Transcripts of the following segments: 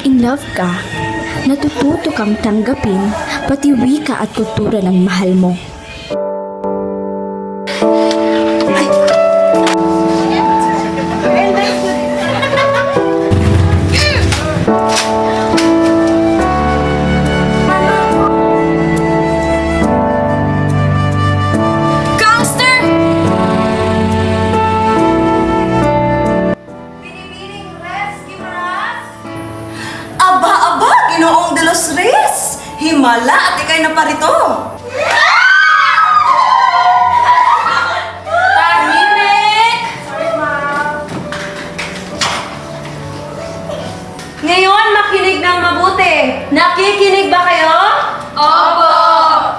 Kapag in love ka, natututo kang tanggapin pati wika at kultura ng mahal mo. Ginoong de los Reyes! Himala at ikay na parito! Tahimik! Ngayon, makinig ng mabuti. Nakikinig ba kayo? Opo!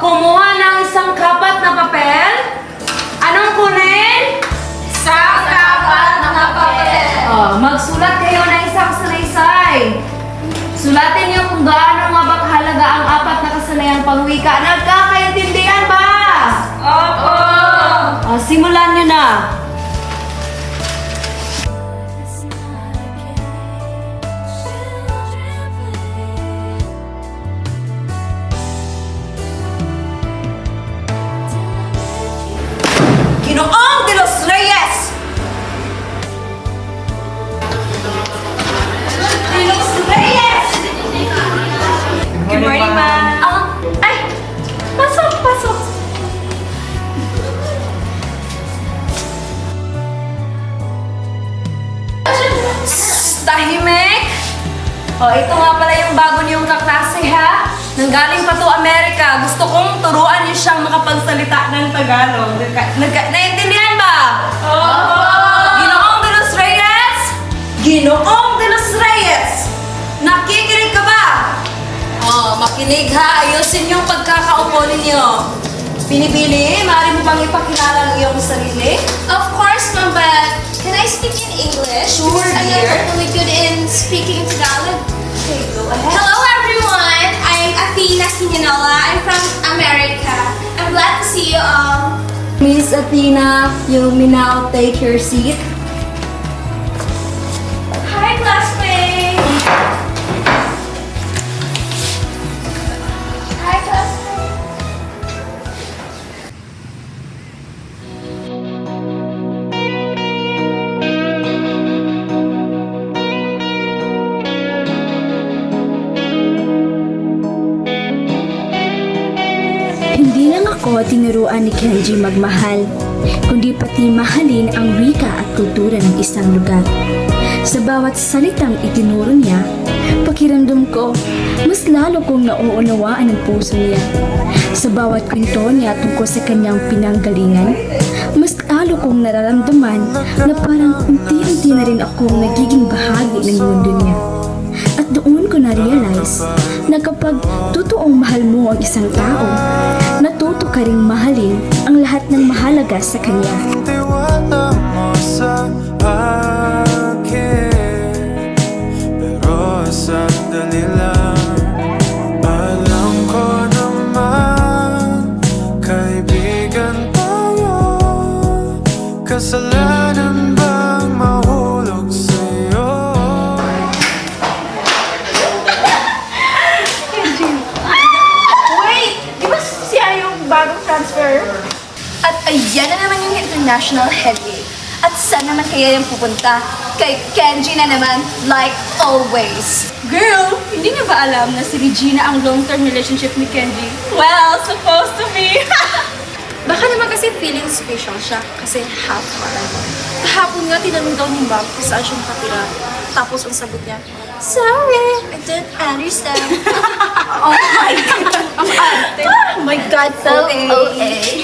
Kumuha ng isang kapat na papel. Anong kunin? Isang kapat na papel. Magsulat kayo ng isang salaysay. Sulatin niyo kung gaano nga ba kahalaga ang apat na kasanayang pangwika. Nagkakaintindihan ba? Opo! Simulan niyo na. Ginoong de los Reyes! De los Reyes! Good morning, ma'am. Ay! Pasok, pasok. Tahimik! Ito nga pala yung bago niyong kaklase, ha? Nanggaling pa to Amerika. Gusto kong turuan niyo siyang makapagsalita ng Tagalog. Naintindihan ba? Opo! Ginoong de los Reyes? Ginoong de los Reyes! Nakikinig ka ba? Makinig ha. Ayusin yung pagkakaupo ninyo. Pinipili, maaari mo bang ipakilala ang iyong sarili? Of course, ma'am, but can I speak in English? Sure, Because I'm dear. not really good in speaking in Tagalog. Okay, go ahead. Hello, everyone. I'm Athena Quinola. I'm from America. I'm glad to see you all. Miss Athena, you may now take your seat. Hi, classmates. Hi, classmates. Hindi lang ako tinuruan ni Kenji magmahal, kundi pati mahalin ang wika at kultura ng isang lugar. Sa bawat salitang itinuro niya, pakiramdam ko, mas lalo kong nauunawaan ang puso niya. Sa bawat kwento niya tungkol sa kanyang pinanggalingan, mas lalo kong nararamdaman na parang unti-unti na rin akong nagiging bahagi ng mundo niya. At doon ko na-realize na kapag totoong mahal mo ang isang tao, natuto ka ring mahalin ang lahat ng mahalaga sa kanya. Tiwala mo sa akin, pero sandali lang. Alam ko naman, kaibigan tayo. Kasalanan bang mahulog sa'yo? Wait! Di ba siya yung bagong transfer? At ayan na naman yung international heavyweight. At saan naman kaya yung pupunta? Kay Kenji na naman, like always. Girl, hindi niyo ba alam na si Regina ang long-term relationship ni Kenji? Well, supposed to be. Baka naman kasi feeling special siya kasi half foreigner. Kahapon nga, tinanong daw ni Bob kung saan siya nakatira. Tapos ang sagot niya, sorry, I didn't understand. Oh my God! Ang arte! Oh my God, so OA.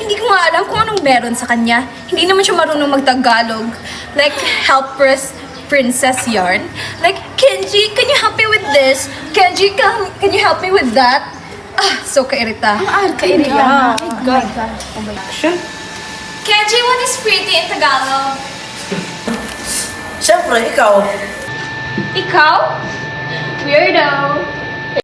Hindi ko nga alam kung anong meron sa kanya. Hindi naman siya marunong mag-Tagalog. Like, helpless princess yarn. Like, Kenji, can you help me with this? Kenji, can you help me with that? Ah, so kairita. Ang arte niya. Oh my God. Oh my God. Kenji, what is pretty in Tagalog? Siyempre, ikaw. Ikaw?